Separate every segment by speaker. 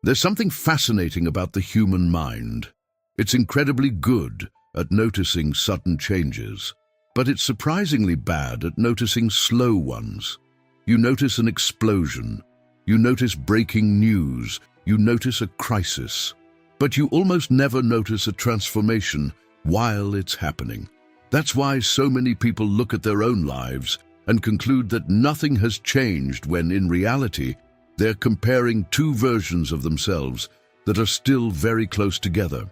Speaker 1: There's something fascinating about the human mind. It's incredibly good at noticing sudden changes, but it's surprisingly bad at noticing slow ones. You notice an explosion, you notice breaking news, you notice a crisis, but you almost never notice a transformation while it's happening. That's why so many people look at their own lives and conclude that nothing has changed when, in reality, they're comparing two versions of themselves that are still very close together.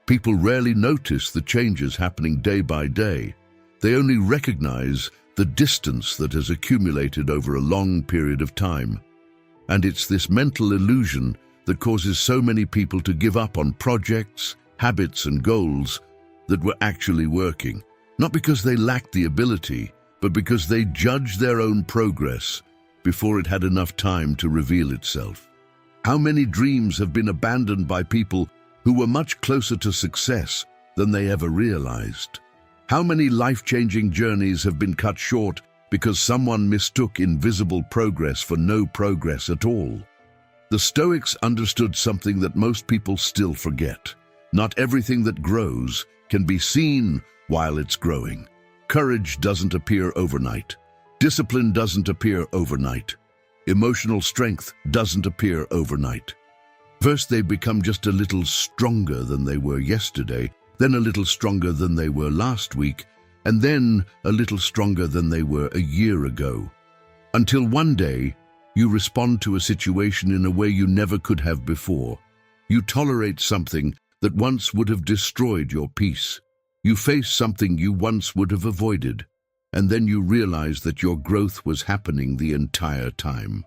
Speaker 1: People rarely notice the changes happening day by day. They only recognize the distance that has accumulated over a long period of time. And it's this mental illusion that causes so many people to give up on projects, habits, and goals that were actually working, not because they lacked the ability, but because they judged their own progress before it had enough time to reveal itself. How many dreams have been abandoned by people who were much closer to success than they ever realized? How many life-changing journeys have been cut short because someone mistook invisible progress for no progress at all? The Stoics understood something that most people still forget. Not everything that grows can be seen while it's growing. Courage doesn't appear overnight. Discipline doesn't appear overnight. Emotional strength doesn't appear overnight. First, they become just a little stronger than they were yesterday, then a little stronger than they were last week, and then a little stronger than they were a year ago. Until one day, you respond to a situation in a way you never could have before. You tolerate something that once would have destroyed your peace. You face something you once would have avoided, and then you realize that your growth was happening the entire time.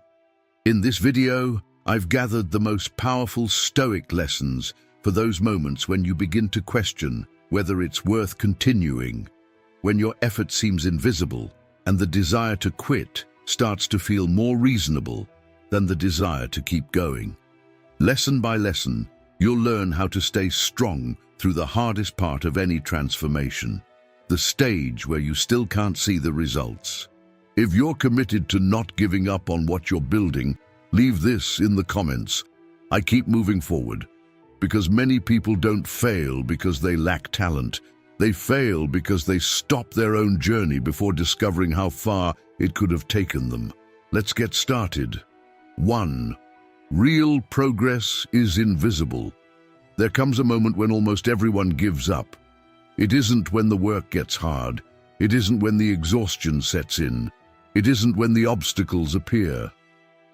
Speaker 1: In this video, I've gathered the most powerful Stoic lessons for those moments when you begin to question whether it's worth continuing, when your effort seems invisible and the desire to quit starts to feel more reasonable than the desire to keep going. Lesson by lesson, you'll learn how to stay strong through the hardest part of any transformation, the stage where you still can't see the results. If you're committed to not giving up on what you're building, leave this in the comments. I keep moving forward, because many people don't fail because they lack talent. They fail because they stop their own journey before discovering how far it could have taken them. Let's get started. 1. Real progress is invisible. There comes a moment when almost everyone gives up. It isn't when the work gets hard. It isn't when the exhaustion sets in. It isn't when the obstacles appear.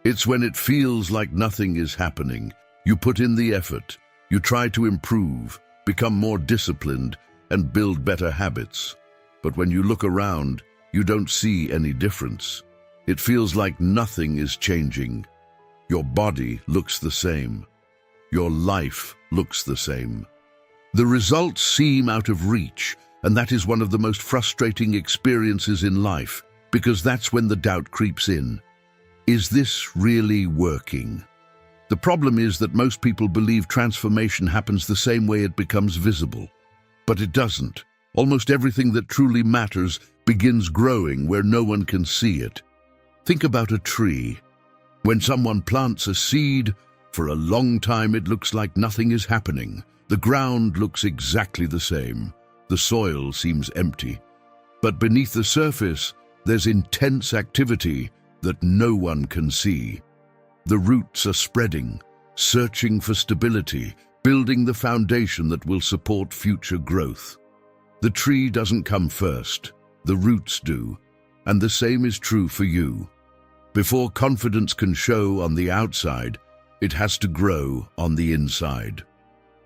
Speaker 1: It's when it feels like nothing is happening. You put in the effort. You try to improve, become more disciplined, and build better habits. But when you look around, you don't see any difference. It feels like nothing is changing. Your body looks the same. Your life looks the same. The results seem out of reach, and that is one of the most frustrating experiences in life, because that's when the doubt creeps in. Is this really working? The problem is that most people believe transformation happens the same way it becomes visible. But it doesn't. Almost everything that truly matters begins growing where no one can see it. Think about a tree. When someone plants a seed, for a long time it looks like nothing is happening. The ground looks exactly the same. The soil seems empty. But beneath the surface, there's intense activity that no one can see. The roots are spreading, searching for stability, building the foundation that will support future growth. The tree doesn't come first, the roots do, and the same is true for you. Before confidence can show on the outside, it has to grow on the inside.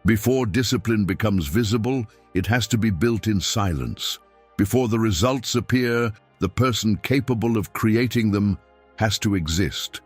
Speaker 1: Before discipline becomes visible, it has to be built in silence. Before the results appear, the person capable of creating them has to exist.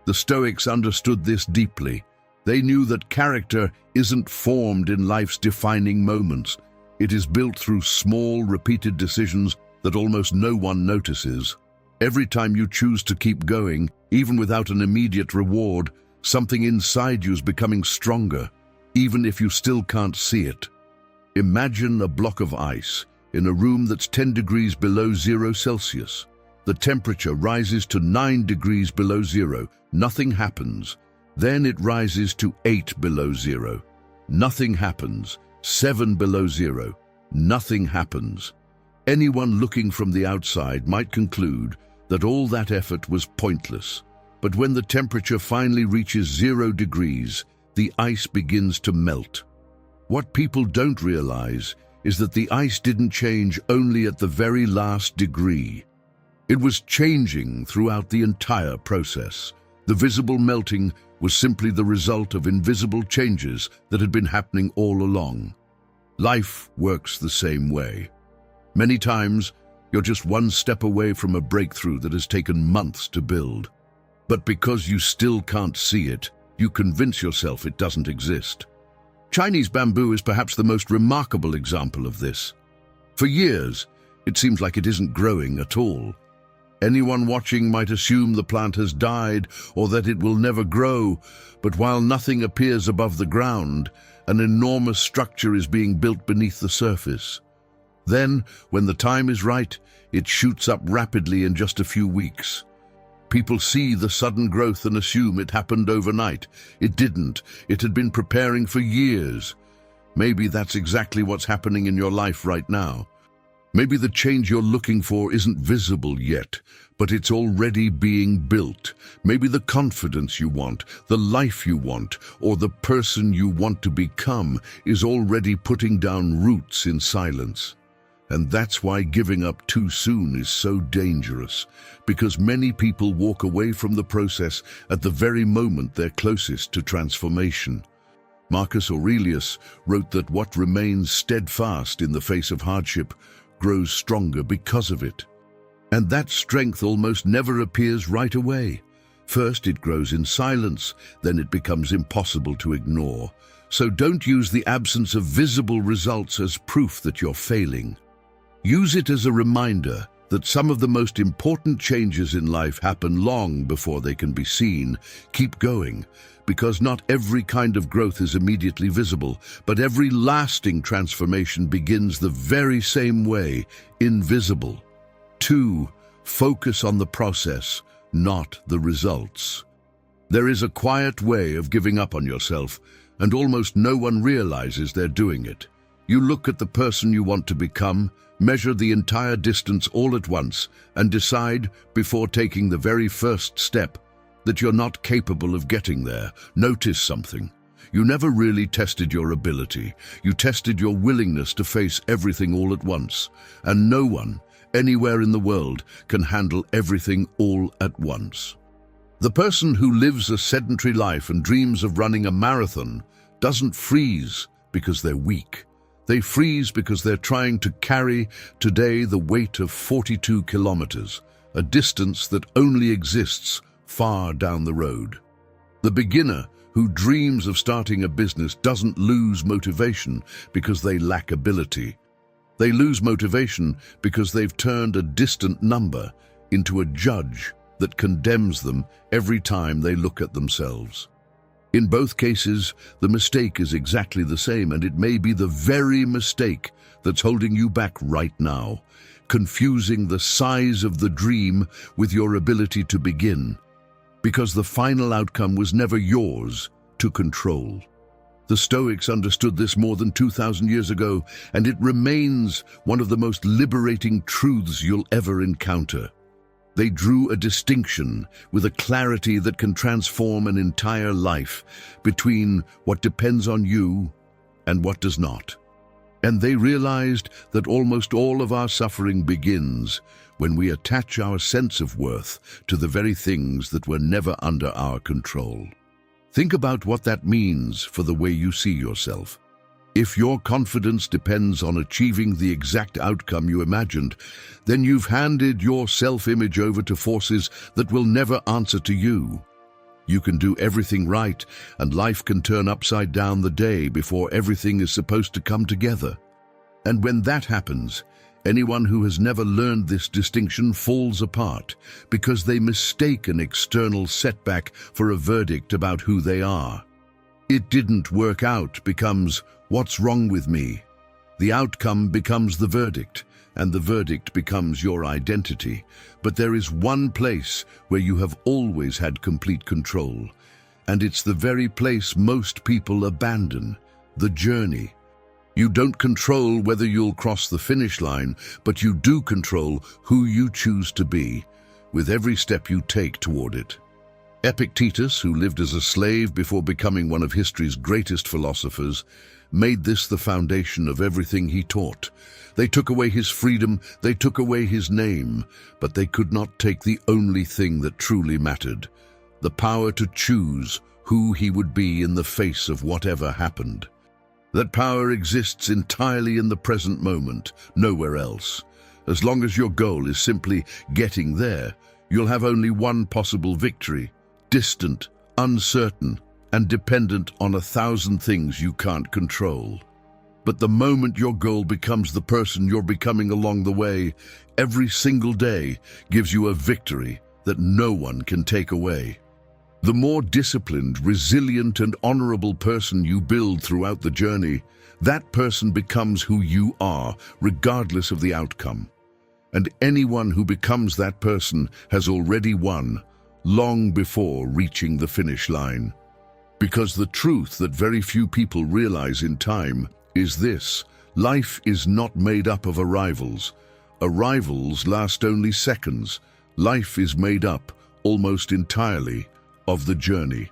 Speaker 1: The Stoics understood this deeply. They knew that character isn't formed in life's defining moments. It is built through small, repeated decisions that almost no one notices. Every time you choose to keep going, even without an immediate reward, something inside you is becoming stronger, even if you still can't see it. Imagine a block of ice in a room that's 10 degrees below 0 Celsius. The temperature rises to 9 degrees below zero. Nothing happens. Then it rises to 8 below zero. Nothing happens. 7 below zero. Nothing happens. Anyone looking from the outside might conclude that all that effort was pointless. But when the temperature finally reaches 0 degrees, the ice begins to melt. What people don't realize is that the ice didn't change only at the very last degree. It was changing throughout the entire process. The visible melting was simply the result of invisible changes that had been happening all along. Life works the same way. Many times, you're just one step away from a breakthrough that has taken months to build. But because you still can't see it, you convince yourself it doesn't exist. Chinese bamboo is perhaps the most remarkable example of this. For years, it seems like it isn't growing at all. Anyone watching might assume the plant has died or that it will never grow, but while nothing appears above the ground, an enormous structure is being built beneath the surface. Then, when the time is right, it shoots up rapidly in just a few weeks. People see the sudden growth and assume it happened overnight. It didn't. It had been preparing for years. Maybe that's exactly what's happening in your life right now. Maybe the change you're looking for isn't visible yet, but it's already being built. Maybe the confidence you want, the life you want, or the person you want to become is already putting down roots in silence. And that's why giving up too soon is so dangerous, because many people walk away from the process at the very moment they're closest to transformation. Marcus Aurelius wrote that what remains steadfast in the face of hardship grows stronger because of it. And that strength almost never appears right away. First it grows in silence, then it becomes impossible to ignore. So don't use the absence of visible results as proof that you're failing. Use it as a reminder that some of the most important changes in life happen long before they can be seen. Keep going, because not every kind of growth is immediately visible, but every lasting transformation begins the very same way, invisible. 2. Focus on the process, not the results. There is a quiet way of giving up on yourself, and almost no one realizes they're doing it. You look at the person you want to become, measure the entire distance all at once, and decide, before taking the very first step, that you're not capable of getting there. Notice something. You never really tested your ability. You tested your willingness to face everything all at once. And no one, anywhere in the world, can handle everything all at once. The person who lives a sedentary life and dreams of running a marathon doesn't freeze because they're weak. They freeze because they're trying to carry today the weight of 42 kilometers, a distance that only exists far down the road. The beginner who dreams of starting a business doesn't lose motivation because they lack ability. They lose motivation because they've turned a distant number into a judge that condemns them every time they look at themselves. In both cases, the mistake is exactly the same, and it may be the very mistake that's holding you back right now, confusing the size of the dream with your ability to begin, because the final outcome was never yours to control. The Stoics understood this more than 2,000 years ago, and it remains one of the most liberating truths you'll ever encounter. They drew a distinction with a clarity that can transform an entire life between what depends on you and what does not. And they realized that almost all of our suffering begins when we attach our sense of worth to the very things that were never under our control. Think about what that means for the way you see yourself. If your confidence depends on achieving the exact outcome you imagined, then you've handed your self-image over to forces that will never answer to you. You can do everything right, and life can turn upside down the day before everything is supposed to come together. And when that happens, anyone who has never learned this distinction falls apart because they mistake an external setback for a verdict about who they are. It didn't work out becomes, what's wrong with me? The outcome becomes the verdict, and the verdict becomes your identity. But there is one place where you have always had complete control, And it's the very place most people abandon, the journey. You don't control whether you'll cross the finish line, but you do control who you choose to be, with every step you take toward it. Epictetus, who lived as a slave before becoming one of history's greatest philosophers, made this the foundation of everything he taught. They took away his freedom, they took away his name, but they could not take the only thing that truly mattered, the power to choose who he would be in the face of whatever happened. That power exists entirely in the present moment, nowhere else. As long as your goal is simply getting there, you'll have only one possible victory, distant, uncertain, and dependent on 1,000 things you can't control. But the moment your goal becomes the person you're becoming along the way, every single day gives you a victory that no one can take away. The more disciplined, resilient, and honorable person you build throughout the journey, that person becomes who you are, regardless of the outcome. And anyone who becomes that person has already won, long before reaching the finish line. Because the truth that very few people realize in time is this: life is not made up of arrivals. Arrivals last only seconds. Life is made up, almost entirely, of the journey.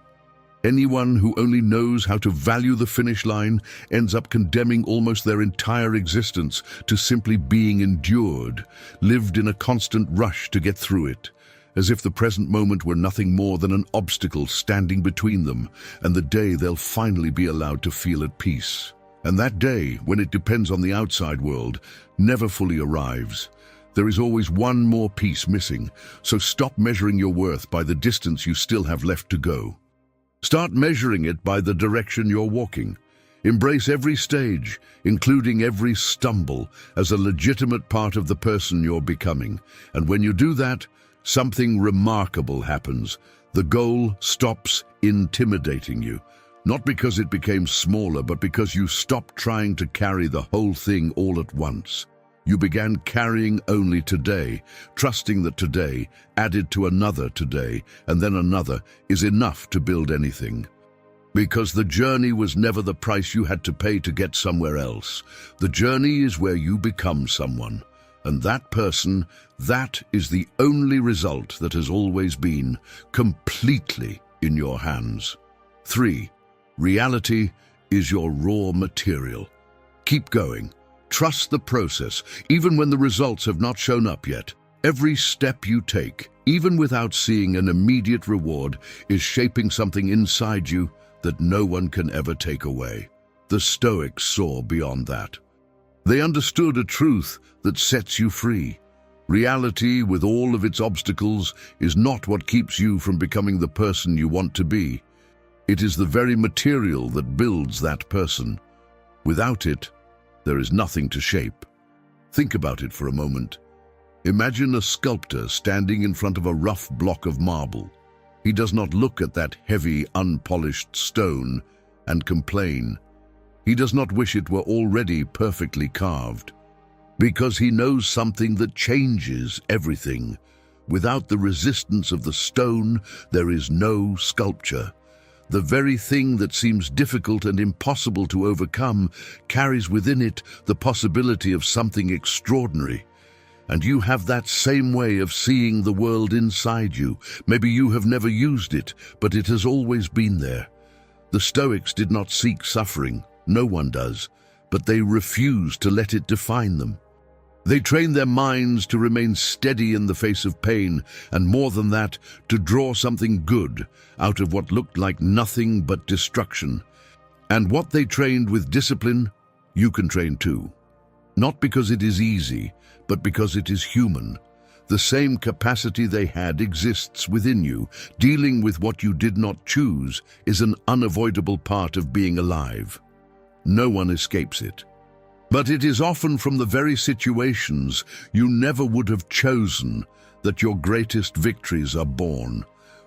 Speaker 1: Anyone who only knows how to value the finish line ends up condemning almost their entire existence to simply being endured, lived in a constant rush to get through it, as if the present moment were nothing more than an obstacle standing between them and the day they'll finally be allowed to feel at peace. And that day, when it depends on the outside world, never fully arrives. There is always one more piece missing, so stop measuring your worth by the distance you still have left to go. Start measuring it by the direction you're walking. Embrace every stage, including every stumble, as a legitimate part of the person you're becoming. And when you do that, something remarkable happens. The goal stops intimidating you, not because it became smaller, but because you stopped trying to carry the whole thing all at once. You began carrying only today, trusting that today, added to another today, and then another, is enough to build anything. Because the journey was never the price you had to pay to get somewhere else. The journey is where you become someone. And that person, that is the only result that has always been completely in your hands. 3. Reality is your raw material. Keep going. Trust the process, even when the results have not shown up yet. Every step you take, even without seeing an immediate reward, is shaping something inside you that no one can ever take away. The Stoics saw beyond that. They understood a truth that sets you free. Reality, with all of its obstacles, is not what keeps you from becoming the person you want to be. It is the very material that builds that person. Without it, there is nothing to shape. Think about it for a moment. Imagine a sculptor standing in front of a rough block of marble. He does not look at that heavy, unpolished stone and complain. He does not wish it were already perfectly carved, because he knows something that changes everything. Without the resistance of the stone, there is no sculpture. The very thing that seems difficult and impossible to overcome carries within it the possibility of something extraordinary. And you have that same way of seeing the world inside you. Maybe you have never used it, but it has always been there. The Stoics did not seek suffering. No one does. But they refused to let it define them. They trained their minds to remain steady in the face of pain, and more than that, to draw something good out of what looked like nothing but destruction. And what they trained with discipline, you can train too. Not because it is easy, but because it is human. The same capacity they had exists within you. Dealing with what you did not choose is an unavoidable part of being alive. No one escapes it. But it is often from the very situations you never would have chosen that your greatest victories are born.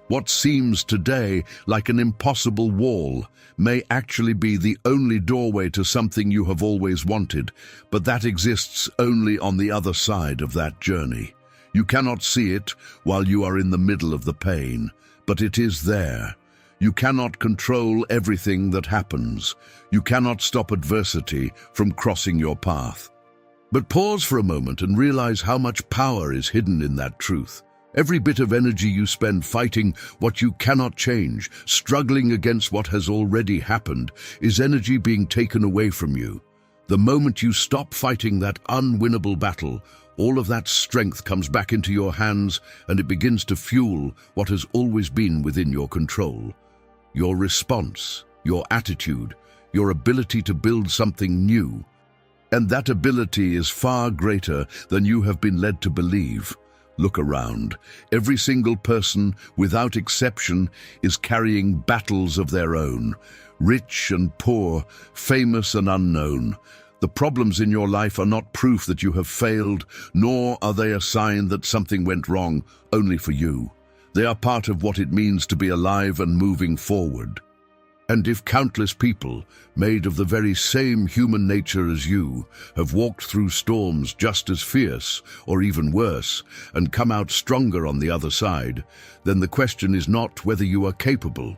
Speaker 1: What seems today like an impossible wall may actually be the only doorway to something you have always wanted, but that exists only on the other side of that journey. You cannot see it while you are in the middle of the pain, but it is there. You cannot control everything that happens. You cannot stop adversity from crossing your path. But pause for a moment and realize how much power is hidden in that truth. Every bit of energy you spend fighting what you cannot change, struggling against what has already happened, is energy being taken away from you. The moment you stop fighting that unwinnable battle, all of that strength comes back into your hands and it begins to fuel what has always been within your control. Your response, your attitude, your ability to build something new. And that ability is far greater than you have been led to believe. Look around. Every single person, without exception, is carrying battles of their own. Rich and poor, famous and unknown. The problems in your life are not proof that you have failed, nor are they a sign that something went wrong only for you. They are part of what it means to be alive and moving forward. And if countless people, made of the very same human nature as you, have walked through storms just as fierce, or even worse, and come out stronger on the other side, then the question is not whether you are capable.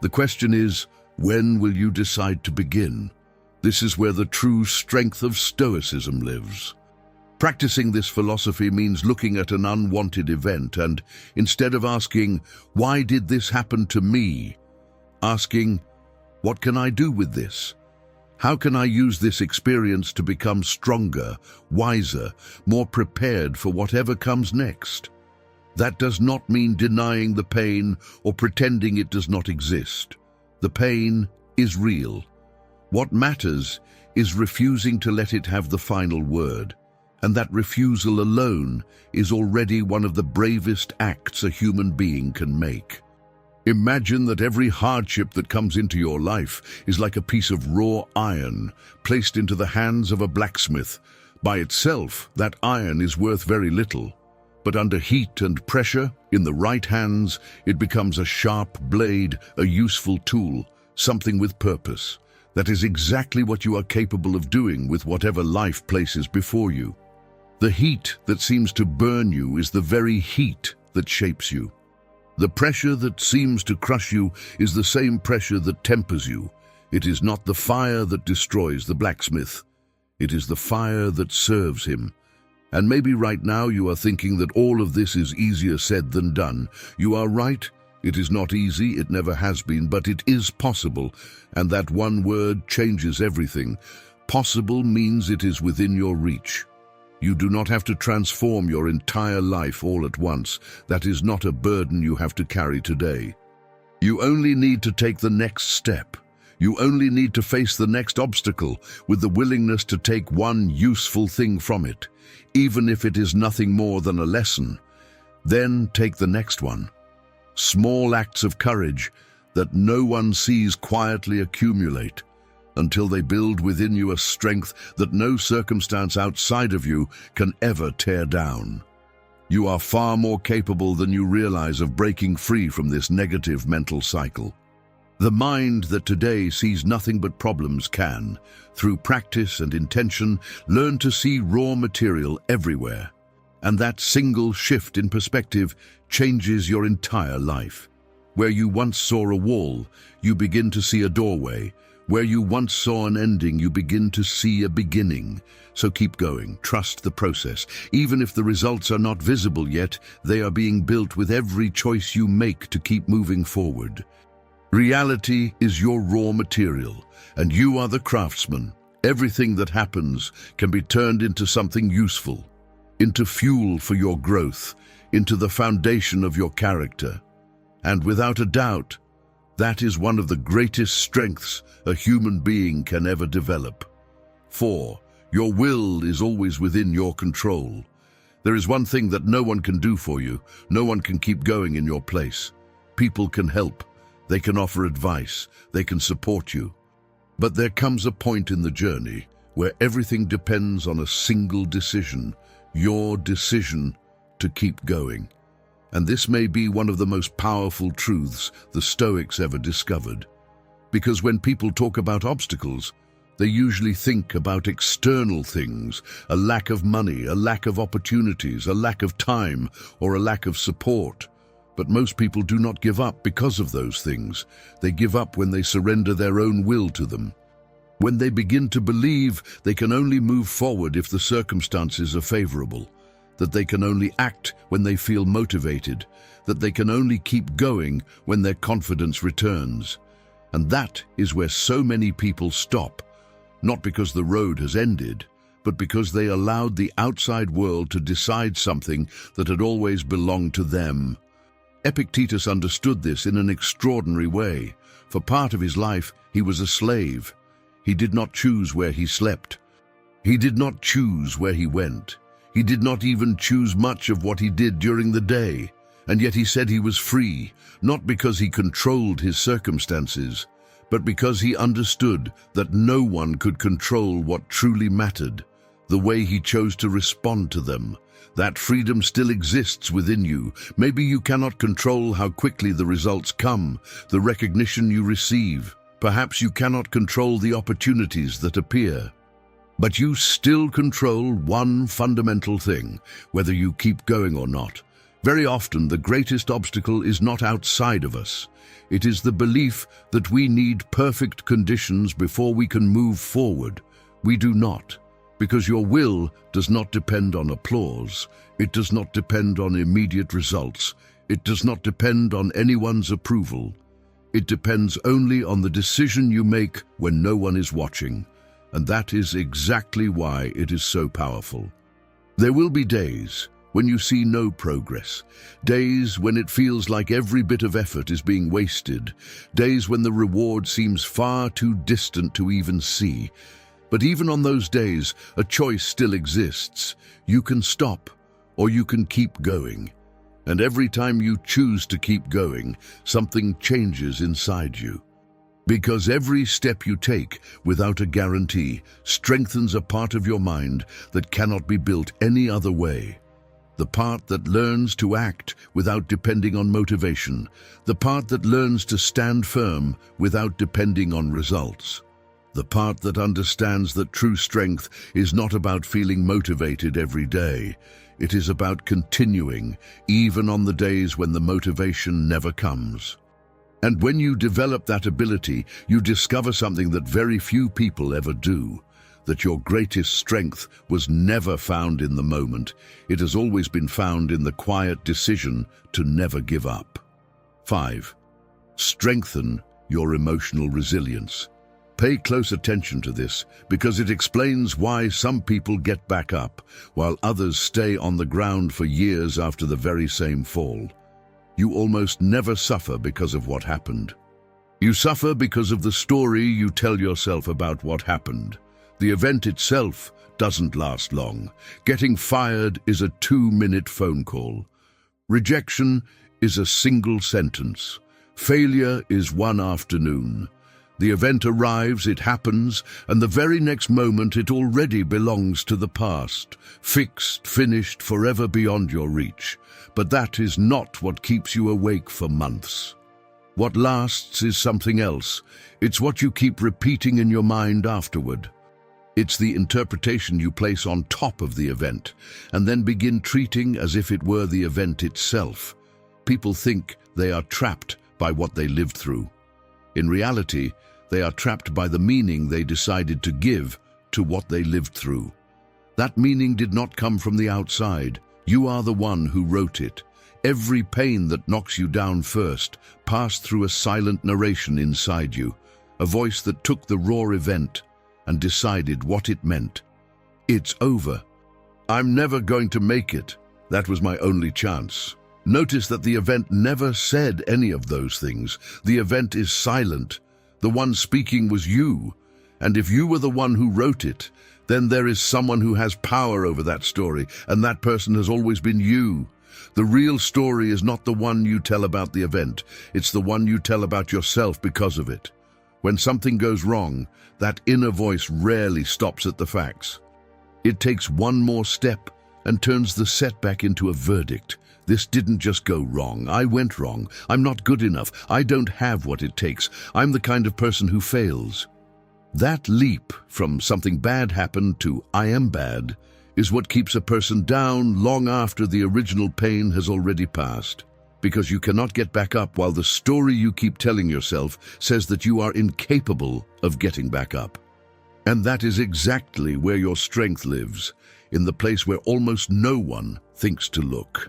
Speaker 1: The question is, when will you decide to begin? This is where the true strength of Stoicism lives. Practicing this philosophy means looking at an unwanted event and, instead of asking, "Why did this happen to me?" asking, "What can I do with this? How can I use this experience to become stronger, wiser, more prepared for whatever comes next?" That does not mean denying the pain or pretending it does not exist. The pain is real. What matters is refusing to let it have the final word, and that refusal alone is already one of the bravest acts a human being can make. Imagine that every hardship that comes into your life is like a piece of raw iron placed into the hands of a blacksmith. By itself, that iron is worth very little. But under heat and pressure, in the right hands, it becomes a sharp blade, a useful tool, something with purpose. That is exactly what you are capable of doing with whatever life places before you. The heat that seems to burn you is the very heat that shapes you. The pressure that seems to crush you is the same pressure that tempers you. It is not the fire that destroys the blacksmith. It is the fire that serves him. And maybe right now you are thinking that all of this is easier said than done. You are right. It is not easy, it never has been, but it is possible. And that one word changes everything. Possible means it is within your reach. You do not have to transform your entire life all at once. That is not a burden you have to carry today. You only need to take the next step. You only need to face the next obstacle with the willingness to take one useful thing from it, even if it is nothing more than a lesson. Then take the next one. Small acts of courage that no one sees quietly accumulate, until they build within you a strength that no circumstance outside of you can ever tear down. You are far more capable than you realize of breaking free from this negative mental cycle. The mind that today sees nothing but problems can, through practice and intention, learn to see raw material everywhere. And that single shift in perspective changes your entire life. Where you once saw a wall, you begin to see a doorway. Where you once saw an ending, you begin to see a beginning. So keep going, trust the process. Even if the results are not visible yet, they are being built with every choice you make to keep moving forward. Reality is your raw material, and you are the craftsman. Everything that happens can be turned into something useful, into fuel for your growth, into the foundation of your character. And without a doubt, that is one of the greatest strengths a human being can ever develop. 4. Your will is always within your control. There is one thing that no one can do for you. No one can keep going in your place. People can help. They can offer advice. They can support you. But there comes a point in the journey where everything depends on a single decision, your decision to keep going. And this may be one of the most powerful truths the Stoics ever discovered. Because when people talk about obstacles, they usually think about external things, a lack of money, a lack of opportunities, a lack of time, or a lack of support. But most people do not give up because of those things. They give up when they surrender their own will to them. When they begin to believe they can only move forward if the circumstances are favorable, that they can only act when they feel motivated, that they can only keep going when their confidence returns. And that is where so many people stop, not because the road has ended, but because they allowed the outside world to decide something that had always belonged to them. Epictetus understood this in an extraordinary way. For part of his life, he was a slave. He did not choose where he slept. He did not choose where he went. He did not even choose much of what he did during the day. And yet he said he was free, not because he controlled his circumstances, but because he understood that no one could control what truly mattered, the way he chose to respond to them. That freedom still exists within you. Maybe you cannot control how quickly the results come, the recognition you receive. Perhaps you cannot control the opportunities that appear. But you still control one fundamental thing, whether you keep going or not. Very often, the greatest obstacle is not outside of us. It is the belief that we need perfect conditions before we can move forward. We do not, because your will does not depend on applause. It does not depend on immediate results. It does not depend on anyone's approval. It depends only on the decision you make when no one is watching. And that is exactly why it is so powerful. There will be days when you see no progress, days when it feels like every bit of effort is being wasted, days when the reward seems far too distant to even see. But even on those days, a choice still exists. You can stop, or you can keep going. And every time you choose to keep going, something changes inside you. Because every step you take without a guarantee strengthens a part of your mind that cannot be built any other way. The part that learns to act without depending on motivation. The part that learns to stand firm without depending on results. The part that understands that true strength is not about feeling motivated every day. It is about continuing, even on the days when the motivation never comes. And when you develop that ability, you discover something that very few people ever do. That your greatest strength was never found in the moment. It has always been found in the quiet decision to never give up. 5. Strengthen your emotional resilience. Pay close attention to this, because it explains why some people get back up, while others stay on the ground for years after the very same fall. You almost never suffer because of what happened. You suffer because of the story you tell yourself about what happened. The event itself doesn't last long. Getting fired is a 2-minute phone call. Rejection is a single sentence. Failure is one afternoon. The event arrives, it happens, and the very next moment it already belongs to the past, fixed, finished, forever beyond your reach. But that is not what keeps you awake for months. What lasts is something else. It's what you keep repeating in your mind afterward. It's the interpretation you place on top of the event, and then begin treating as if it were the event itself. People think they are trapped by what they lived through. In reality, they are trapped by the meaning they decided to give to what they lived through. That meaning did not come from the outside. You are the one who wrote it. Every pain that knocks you down first passed through a silent narration inside you, a voice that took the raw event and decided what it meant. It's over. I'm never going to make it. That was my only chance. Notice that the event never said any of those things. The event is silent. The one speaking was you. And if you were the one who wrote it, then there is someone who has power over that story, and that person has always been you. The real story is not the one you tell about the event. It's the one you tell about yourself because of it. When something goes wrong, that inner voice rarely stops at the facts. It takes one more step and turns the setback into a verdict. This didn't just go wrong. I went wrong. I'm not good enough. I don't have what it takes. I'm the kind of person who fails. That leap from something bad happened to I am bad is what keeps a person down long after the original pain has already passed. because you cannot get back up, while the story you keep telling yourself says that you are incapable of getting back up. And that is exactly where your strength lives, in the place where almost no one thinks to look.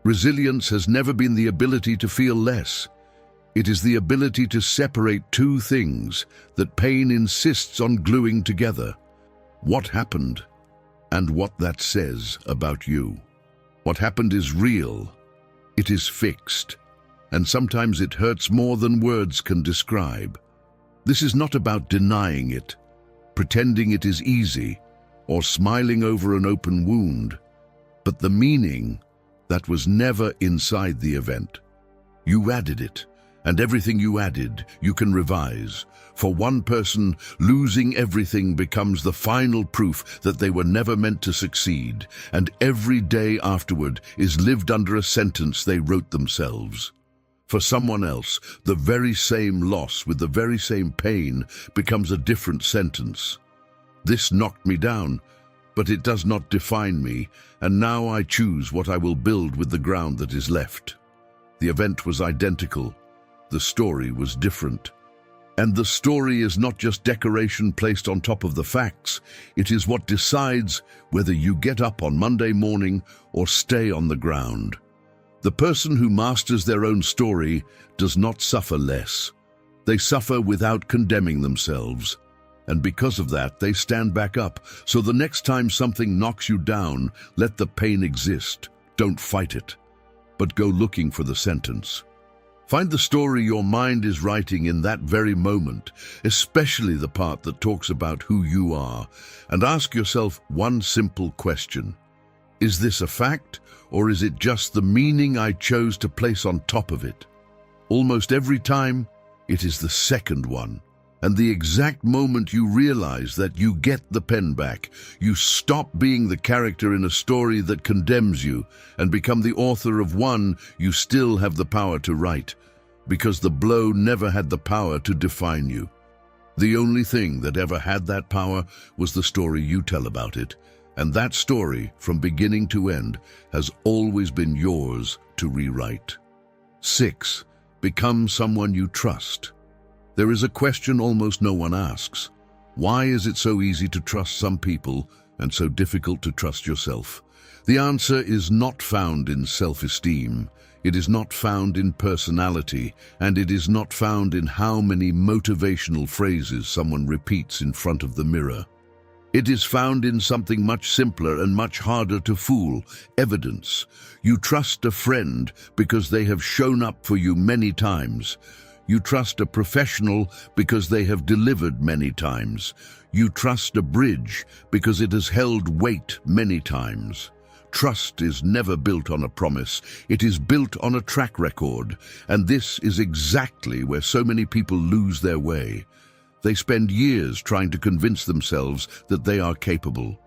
Speaker 1: Resilience has never been the ability to feel less. It is the ability to separate two things that pain insists on gluing together: what happened and what that says about you. What happened is real. It is fixed, and sometimes it hurts more than words can describe. This is not about denying it, pretending it is easy, or smiling over an open wound, but the meaning that was never inside the event. You added it, and everything you added, you can revise. For one person, losing everything becomes the final proof that they were never meant to succeed, and every day afterward is lived under a sentence they wrote themselves. For someone else, the very same loss with the very same pain becomes a different sentence. This knocked me down, but it does not define me, and now I choose what I will build with the ground that is left. The event was identical. The story was different. And the story is not just decoration placed on top of the facts. It is what decides whether you get up on Monday morning or stay on the ground. The person who masters their own story does not suffer less. They suffer without condemning themselves. And because of that, they stand back up. So the next time something knocks you down, let the pain exist. Don't fight it, but go looking for the sentence. Find the story your mind is writing in that very moment, especially the part that talks about who you are, and ask yourself one simple question. Is this a fact, or is it just the meaning I chose to place on top of it? Almost every time, it is the second one. And the exact moment you realize that you get the pen back, you stop being the character in a story that condemns you and become the author of one you still have the power to write, because the blow never had the power to define you. The only thing that ever had that power was the story you tell about it, and that story, from beginning to end, has always been yours to rewrite. 6. Become someone you trust. There is a question almost no one asks. Why is it so easy to trust some people and so difficult to trust yourself? The answer is not found in self-esteem. It is not found in personality, and it is not found in how many motivational phrases someone repeats in front of the mirror. It is found in something much simpler and much harder to fool: evidence. You trust a friend because they have shown up for you many times. You trust a professional because they have delivered many times. You trust a bridge because it has held weight many times. Trust is never built on a promise. It is built on a track record. And this is exactly where so many people lose their way. They spend years trying to convince themselves that they are capable.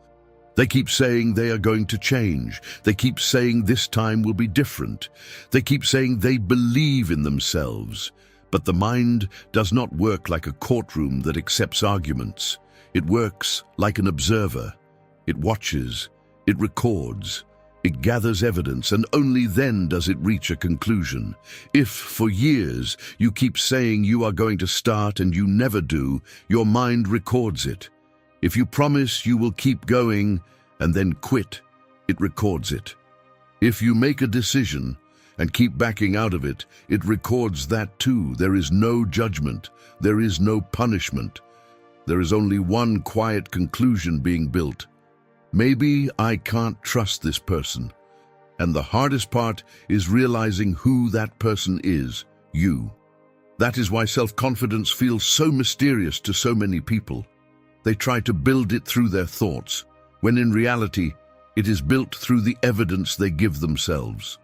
Speaker 1: They keep saying they are going to change. They keep saying this time will be different. They keep saying they believe in themselves. But the mind does not work like a courtroom that accepts arguments. It works like an observer. It watches, it records, it gathers evidence, and only then does it reach a conclusion. If, for years, you keep saying you are going to start and you never do, your mind records it. If you promise you will keep going and then quit, it records it. If you make a decision and keep backing out of it, it records that too. There is no judgment. There is no punishment. There is only one quiet conclusion being built. Maybe I can't trust this person. And the hardest part is realizing who that person is: you. That is why self-confidence feels so mysterious to so many people. They try to build it through their thoughts, when in reality, it is built through the evidence they give themselves.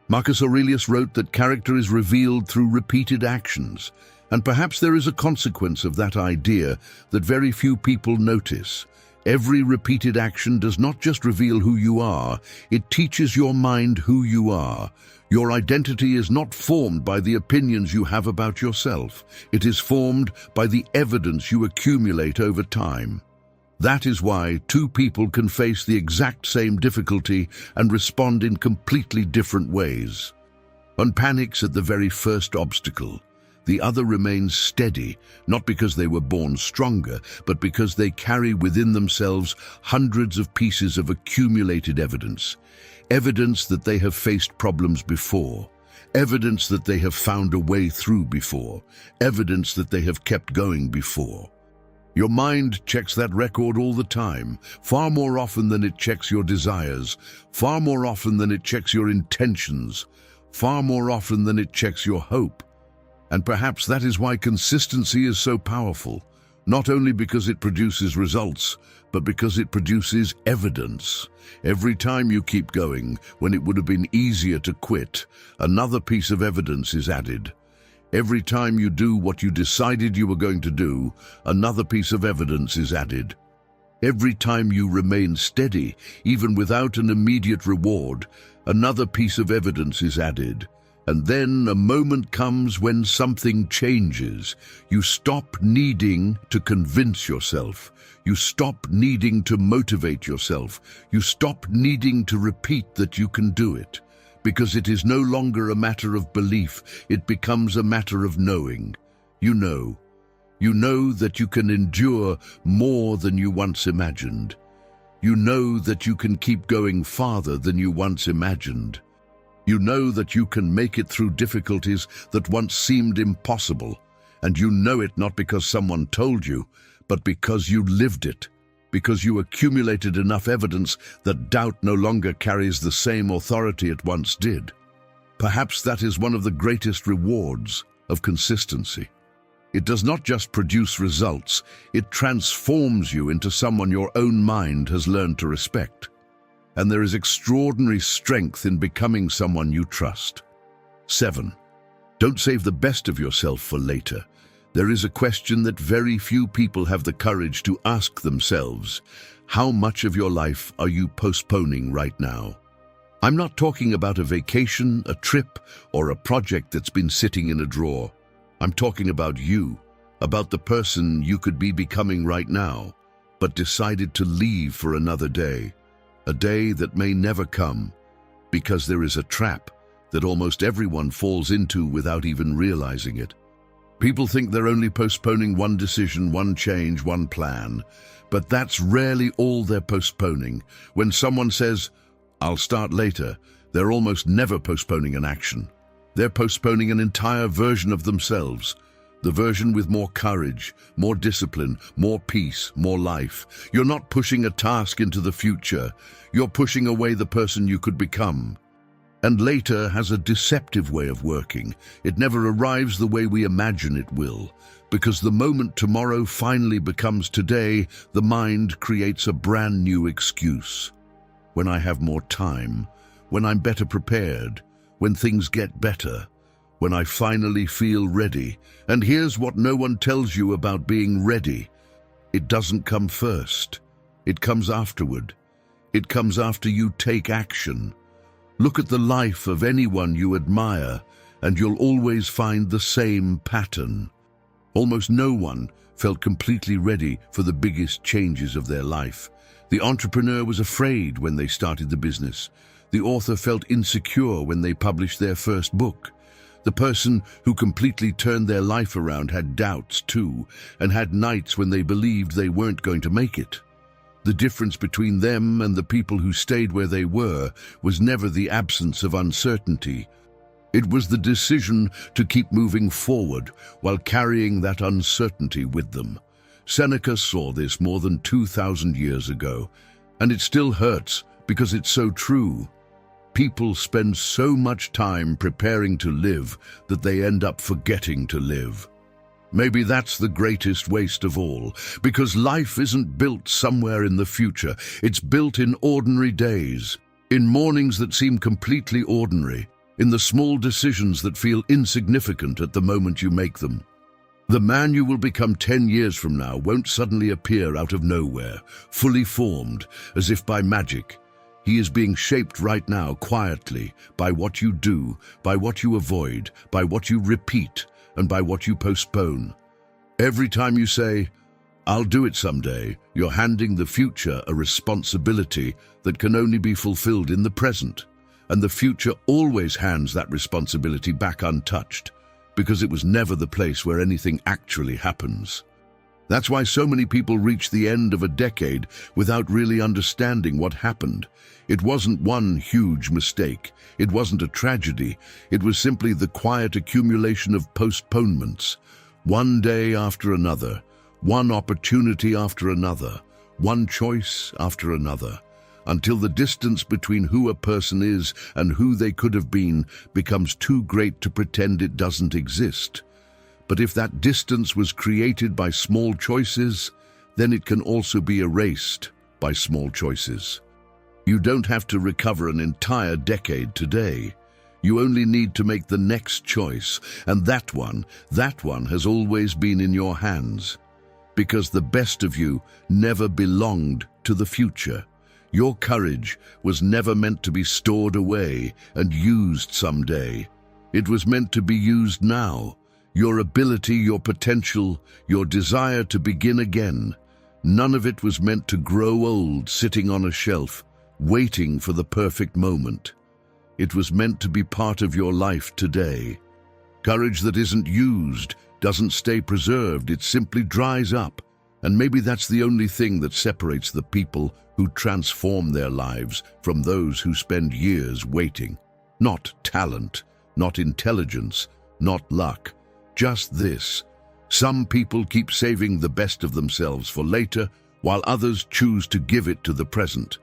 Speaker 1: Marcus Aurelius wrote that character is revealed through repeated actions, and perhaps there is a consequence of that idea that very few people notice. Every repeated action does not just reveal who you are, it teaches your mind who you are. Your identity is not formed by the opinions you have about yourself. It is formed by the evidence you accumulate over time. That is why two people can face the exact same difficulty and respond in completely different ways. One panics at the very first obstacle. The other remains steady, not because they were born stronger, but because they carry within themselves hundreds of pieces of accumulated evidence. Evidence that they have faced problems before. Evidence that they have found a way through before. Evidence that they have kept going before. Your mind checks that record all the time, far more often than it checks your desires, far more often than it checks your intentions, far more often than it checks your hope. And perhaps that is why consistency is so powerful, not only because it produces results, but because it produces evidence. Every time you keep going, when it would have been easier to quit, another piece of evidence is added. Every time you do what you decided you were going to do, another piece of evidence is added. Every time you remain steady, even without an immediate reward, another piece of evidence is added. And then a moment comes when something changes. You stop needing to convince yourself. You stop needing to motivate yourself. You stop needing to repeat that you can do it. Because it is no longer a matter of belief, it becomes a matter of knowing. You know that you can endure more than you once imagined. You know that you can keep going farther than you once imagined. You know that you can make it through difficulties that once seemed impossible, and you know it not because someone told you, but because you lived it. Because you accumulated enough evidence that doubt no longer carries the same authority it once did. Perhaps that is one of the greatest rewards of consistency. It does not just produce results, it transforms you into someone your own mind has learned to respect. And there is extraordinary strength in becoming someone you trust. 7. Don't save the best of yourself for later. There is a question that very few people have the courage to ask themselves. How much of your life are you postponing right now? I'm not talking about a vacation, a trip, or a project that's been sitting in a drawer. I'm talking about you, about the person you could be becoming right now, but decided to leave for another day. A day that may never come, because there is a trap that almost everyone falls into without even realizing it. People think they're only postponing one decision, one change, one plan, but that's rarely all they're postponing. When someone says, "I'll start later," they're almost never postponing an action. They're postponing an entire version of themselves, the version with more courage, more discipline, more peace, more life. You're not pushing a task into the future, you're pushing away the person you could become. And later has a deceptive way of working. It never arrives the way we imagine it will, because the moment tomorrow finally becomes today, the mind creates a brand new excuse. When I have more time, when I'm better prepared, when things get better, when I finally feel ready. And here's what no one tells you about being ready. It doesn't come first. It comes afterward. It comes after you take action. Look at the life of anyone you admire, and you'll always find the same pattern. Almost no one felt completely ready for the biggest changes of their life. The entrepreneur was afraid when they started the business. The author felt insecure when they published their first book. The person who completely turned their life around had doubts too, and had nights when they believed they weren't going to make it. The difference between them and the people who stayed where they were was never the absence of uncertainty. It was the decision to keep moving forward while carrying that uncertainty with them. Seneca saw this more than 2,000 years ago, and it still hurts because it's so true. People spend so much time preparing to live that they end up forgetting to live. Maybe that's the greatest waste of all, because life isn't built somewhere in the future. It's built in ordinary days, in mornings that seem completely ordinary, in the small decisions that feel insignificant at the moment you make them. The man you will become 10 years from now won't suddenly appear out of nowhere, fully formed, as if by magic. He is being shaped right now, quietly, by what you do, by what you avoid, by what you repeat, and by what you postpone. Every time you say, "I'll do it someday," you're handing the future a responsibility that can only be fulfilled in the present. and the future always hands that responsibility back untouched, because it was never the place where anything actually happens. That's why so many people reach the end of a decade without really understanding what happened. It wasn't one huge mistake. It wasn't a tragedy. It was simply the quiet accumulation of postponements. One day after another, one opportunity after another, one choice after another, until the distance between who a person is and who they could have been becomes too great to pretend it doesn't exist. But if that distance was created by small choices, then it can also be erased by small choices. You don't have to recover an entire decade today. You only need to make the next choice, and that one has always been in your hands. Because the best of you never belonged to the future. Your courage was never meant to be stored away and used someday. It was meant to be used now. Your ability, your potential, your desire to begin again. None of it was meant to grow old sitting on a shelf, waiting for the perfect moment. It was meant to be part of your life today. Courage that isn't used doesn't stay preserved, it simply dries up. And maybe that's the only thing that separates the people who transform their lives from those who spend years waiting. Not talent, not intelligence, not luck. Just this. Some people keep saving the best of themselves for later, while others choose to give it to the present.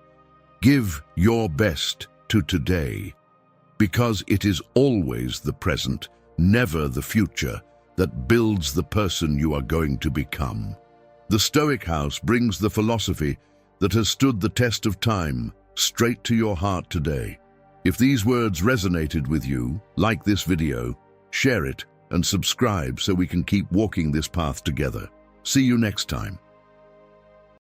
Speaker 1: Give your best to today, because it is always the present, never the future, that builds the person you are going to become. The Stoic house brings the philosophy that has stood the test of time straight to your heart today. If these words resonated with you, like this video, share it, and subscribe so we can keep walking this path together. See you next time.